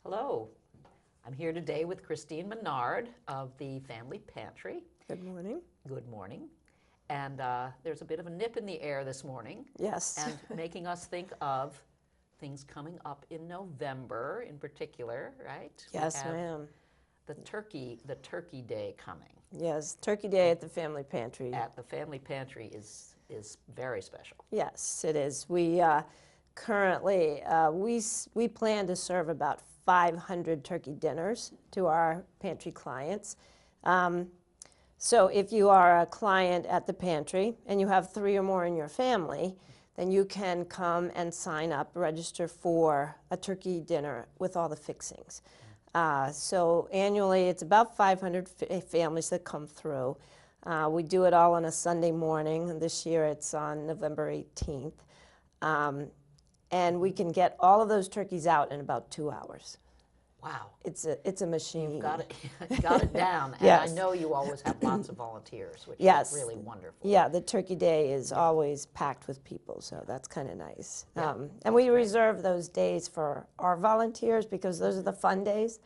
Hello, I'm here today with Christine Menard of the Family Pantry. Good morning. Good morning. And there's a bit of a nip in the air this morning. Yes. And making us think of things coming up in November in particular, right? Yes, ma'am. The turkey day coming. Yes, Turkey Day at the Family Pantry. At the Family Pantry is very special. Yes, it is. We currently, we plan to serve about 500 turkey dinners to our pantry clients. So if you are a client at the pantry and you have 3 or more in your family, then you can come and sign up, register for a turkey dinner with all the fixings. So annually, it's about 500 families that come through. We do it all on a Sunday morning, and this year it's on November 18th. And we can get all of those turkeys out in about 2 hours. Wow. It's a machine. You've got it down. And Yes. I know you always have lots of volunteers, which Yes. is really wonderful. Yeah, the Turkey Day is always packed with people, so that's kind of nice. Yeah. And we reserve those days for our volunteers because those are the fun days.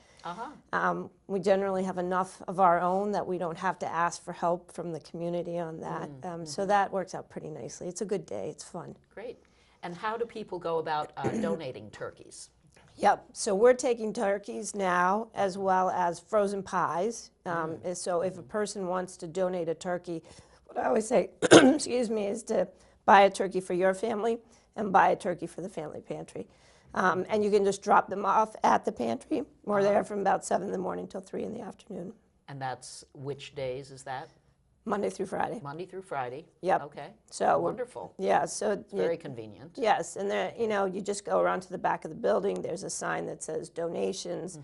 We generally have enough of our own that we don't have to ask for help from the community on that. So that works out pretty nicely. It's a good day. It's fun. Great. And how do people go about donating turkeys? Yep. So we're taking turkeys now as well as frozen pies. So if a person wants to donate a turkey, what I always say, excuse me, is to buy a turkey for your family and buy a turkey for the family pantry. And you can just drop them off at the pantry. We're there from about 7 in the morning till 3 in the afternoon. And that's which days is that? Monday through Friday. Monday through Friday? Yep. Okay. So wonderful. Yeah. So It's very convenient. Yes, and there, you just go around to the back of the building. There's a sign that says donations,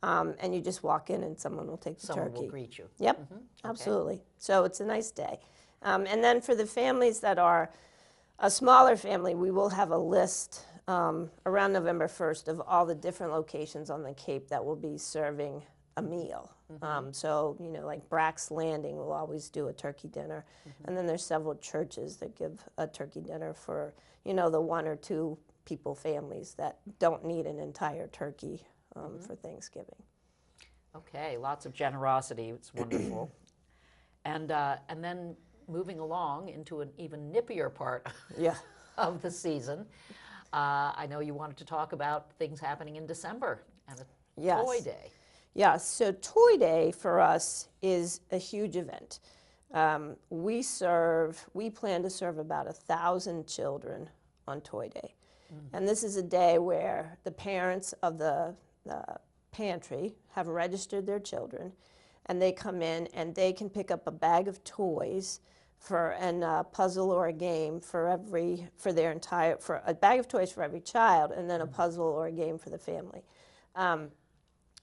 and you just walk in, and someone will take the turkey. Someone will greet you. Yep, absolutely. So it's a nice day. And then for the families that are a smaller family, we will have a list around November 1st of all the different locations on the Cape that will be serving a meal. So, like Brack's Landing will always do a turkey dinner. And then there's several churches that give a turkey dinner for, the 1 or 2 people families that don't need an entire turkey for Thanksgiving. Okay, lots of generosity. It's wonderful. And then moving along into an even nippier part of the season, I know you wanted to talk about things happening in December and a toy day. Yeah, so Toy Day for us is a huge event. We plan to serve about 1,000 children on Toy Day. And this is a day where the parents of the pantry have registered their children, and they come in and they can pick up a bag of toys and a puzzle or a game for a bag of toys for every child, and then a puzzle or a game for the family.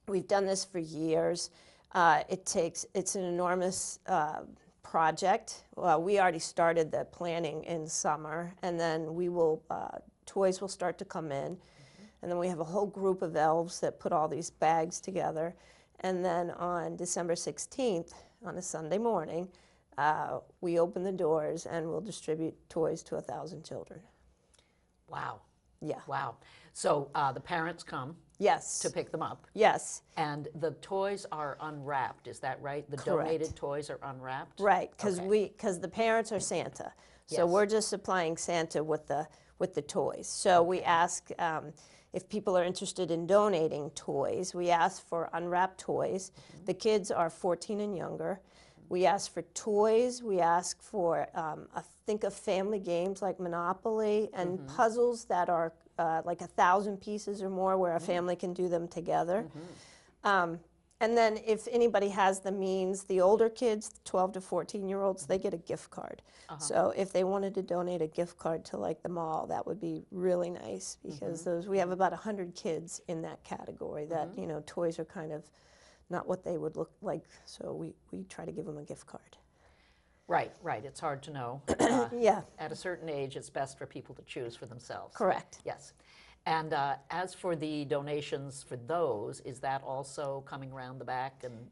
We've done this for years. It's an enormous project. We already started the planning in summer, and then toys will start to come in. And then we have a whole group of elves that put all these bags together. And then on December 16th, on a Sunday morning, we open the doors and we'll distribute toys to 1,000 children. Wow. Yeah. Wow. So the parents come. Yes. To pick them up. Yes. And the toys are unwrapped, is that right? The donated toys are unwrapped? Right, because the parents are Santa. So we're just supplying Santa with the toys. So we ask if people are interested in donating toys, we ask for unwrapped toys. The kids are 14 and younger. We ask for toys. We ask for, think of family games like Monopoly and puzzles that are like 1,000 pieces or more where a family can do them together. And then if anybody has the means, the older kids, 12 to 14-year-olds, they get a gift card. So if they wanted to donate a gift card to like the mall, that would be really nice because we have about 100 kids in that category that, toys are kind of not what they would look like. So we try to give them a gift card. Right. It's hard to know. Yeah. At a certain age, it's best for people to choose for themselves. Correct. Yes. And as for the donations for those, is that also coming around the back and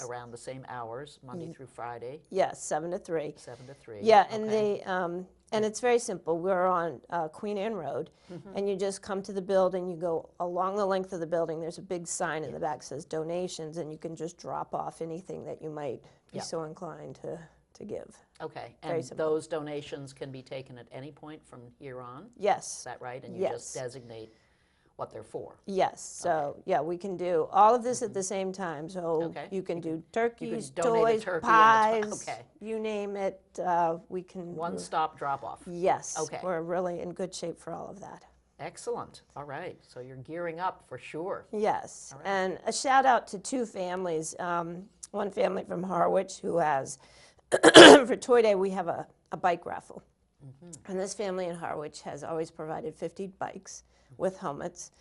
around the same hours, Monday through Friday? Yes, 7 to 3. 7 to 3. Yeah, and And it's very simple. We're on Queen Anne Road, and you just come to the building. You go along the length of the building. There's a big sign in the back that says donations, and you can just drop off anything that you might be so inclined to give. Okay, Very and simple. those donations can be taken at any point from here on? Yes. Is that right? And you just Yes. designate what they're for? Yes. So, yeah, we can do all of this at the same time. So Okay. you can do turkeys, donate a toys, turkey pies, okay. you name it. We can. One-stop drop-off? Yes. Okay. We're really in good shape for all of that. Excellent. All right. So you're gearing up for sure. Yes. All right. And a shout out to two families. One family from Harwich who has, for Toy Day, we have a bike raffle. And this family in Harwich has always provided 50 bikes with helmets.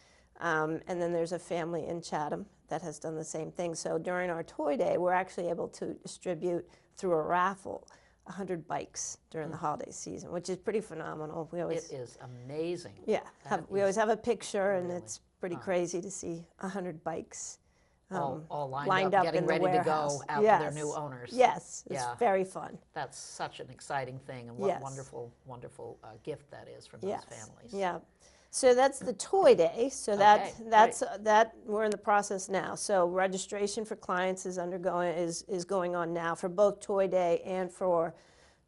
And then there's a family in Chatham that has done the same thing. So during our Toy Day, we're actually able to distribute through a raffle 100 bikes during the holiday season, which is pretty phenomenal. We always, It is amazing. yeah, we always have a picture, and it's pretty crazy to see 100 bikes all lined up, up getting in the ready to warehouse. go out to their new owners. Yes, it's Yeah. very fun. That's such an exciting thing, and what Yes. a wonderful, wonderful gift that is from those Yes. families. Yeah. So that's the Toy Day. So Okay, that we're in the process now. So registration for clients is going on now for both Toy Day and for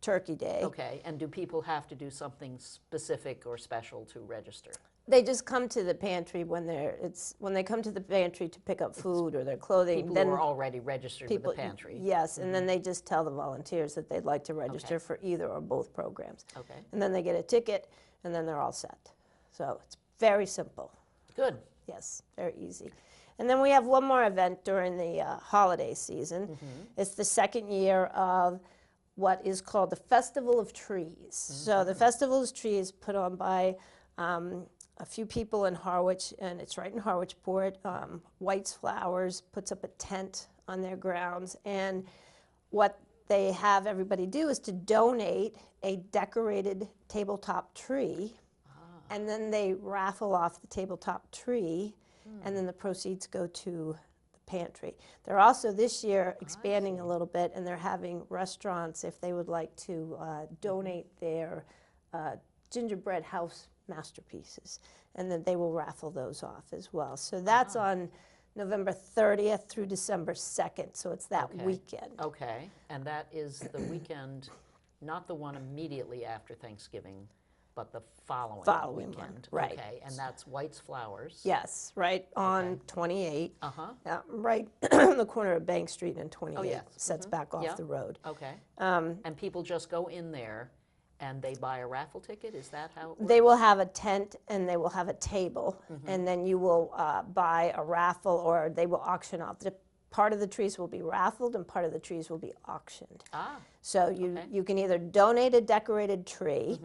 Turkey Day. Okay, and do people have to do something specific or special to register? They just come to the pantry when they come to the pantry to pick up food or their clothing. People then who are already registered with the pantry? Yes, and then they just tell the volunteers that they'd like to register for either or both programs. Okay, And then they get a ticket, and then they're all set. So it's very simple. good. Yes, very easy. And then we have one more event during the holiday season. It's the second year of what is called the Festival of Trees. So the Festival of Trees put on by a few people in Harwich, and it's right in Harwichport. White's Flowers puts up a tent on their grounds, and what they have everybody do is to donate a decorated tabletop tree, and then they raffle off the tabletop tree, and then the proceeds go to the pantry. They're also this year expanding a little bit, and they're having restaurants, if they would like to donate their gingerbread house masterpieces, and then they will raffle those off as well. So that's on November 30th through December 2nd, so it's that weekend. Okay, and that is the weekend, not the one immediately after Thanksgiving, but the following Following weekend. one, right. Okay, and that's White's Flowers. Yes, right on 28, Uh-huh. right on the corner of Bank Street and 28, yes. sets back off Yeah. the road. Okay. And people just go in there and they buy a raffle ticket? Is that how it works? They will have a tent and they will have a table, and then you will buy a raffle, or they will auction off. Part of the trees will be raffled and part of the trees will be auctioned. So you can either donate a decorated tree,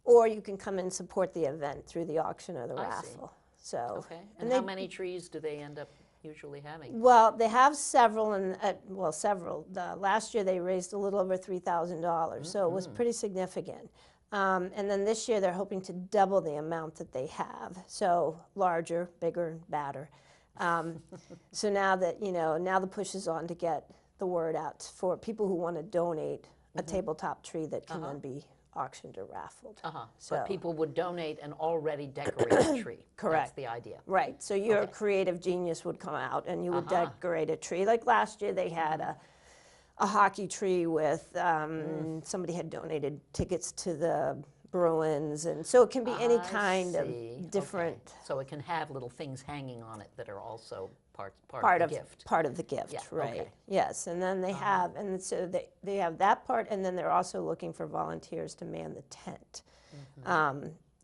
or you can come and support the event through the auction or the raffle. So, Okay, and how many trees do they end up usually having? well, they have several, and several. Last year they raised a little over $3,000, so it was pretty significant. And then this year they're hoping to double the amount that they have, so larger, bigger, and badder. So now that now the push is on to get the word out for people who want to donate a tabletop tree that can then be auctioned or raffled. But people would donate an already decorated tree. Correct. That's the idea. Right. So your creative genius would come out and you would decorate a tree. Like last year they had a hockey tree with somebody had donated tickets to the Bruins, and so it can be any kind of different. Okay. So it can have little things hanging on it that are also part of the gift. Part of the gift, Yeah, right? okay. Yes, and then they have, and so they have that part, and then they're also looking for volunteers to man the tent.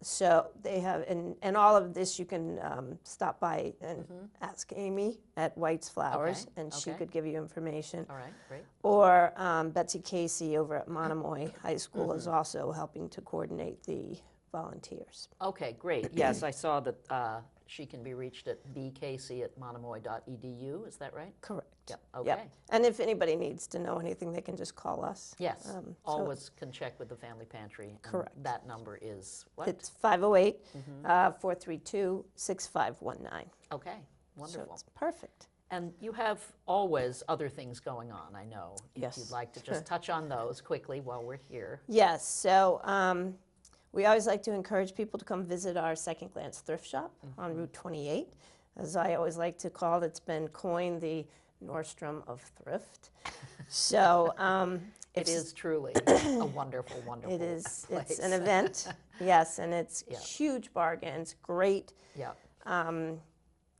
So they have, and all of this you can stop by and ask Amy at White's Flowers, and she could give you information. All right, great. Or Betsy Casey over at Monomoy High School is also helping to coordinate the volunteers. Okay, great. Yes, I saw that she can be reached at bcasey@monomoy.edu. Is that right? Correct. Yep. Okay. Yep. And if anybody needs to know anything, they can just call us. Yes. So Always can check with the Family Pantry. And Correct. that number is what? it's 508-432-6519. Okay. So Wonderful. it's perfect. And you have always other things going on, I know. Yes. If you'd like to just touch on those quickly while we're here. Yes, so we always like to encourage people to come visit our Second Glance thrift shop on Route 28. As I always like to call it, it's been coined the Nordstrom of thrift. So It is truly a wonderful, wonderful it is. place. It's an event, yes, and it's Yeah. huge bargains, great, Yeah.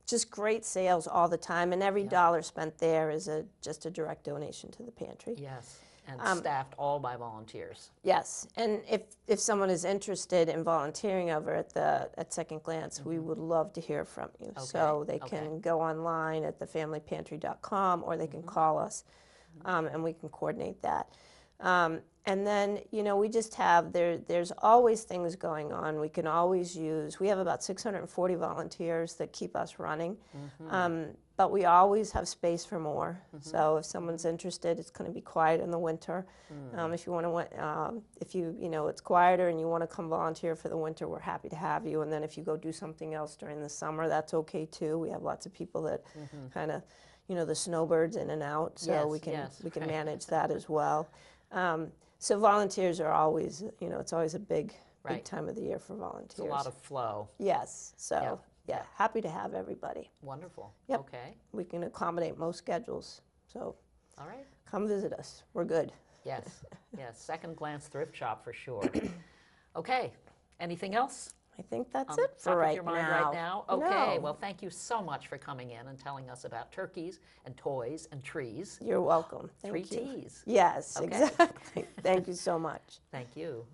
just great sales all the time, and every Yeah. dollar spent there is just a direct donation to the pantry. Yes. And staffed all by volunteers. Yes, and if someone is interested in volunteering over at Second Glance, we would love to hear from you. So they can go online at thefamilypantry.com, or they can call us, and we can coordinate that. And then, we just have, there's always things going on. We can always use, we have about 640 volunteers that keep us running. But we always have space for more. So if someone's interested, it's going to be quiet in the winter. If you want to, it's quieter and you want to come volunteer for the winter, we're happy to have you. And then if you go do something else during the summer, that's okay too. We have lots of people that kind of, the snowbirds in and out, so Yes, we can yes, we can right. manage that as well. So volunteers are always, it's always a big Right. time of the year for volunteers. It's a lot of flow. Yes, so Yeah. happy to have everybody. Wonderful. Yep. Okay. We can accommodate most schedules, so All right. come visit us. We're good. Yes. Yes. Second Glance thrift shop for sure. Okay. Anything else? I think that's on it for top of right your mind now. right now? Okay. No. Well, thank you so much for coming in and telling us about turkeys and toys and trees. You're welcome. Thank Three you. T's. Yes, Okay. exactly. Thank you so much. Thank you.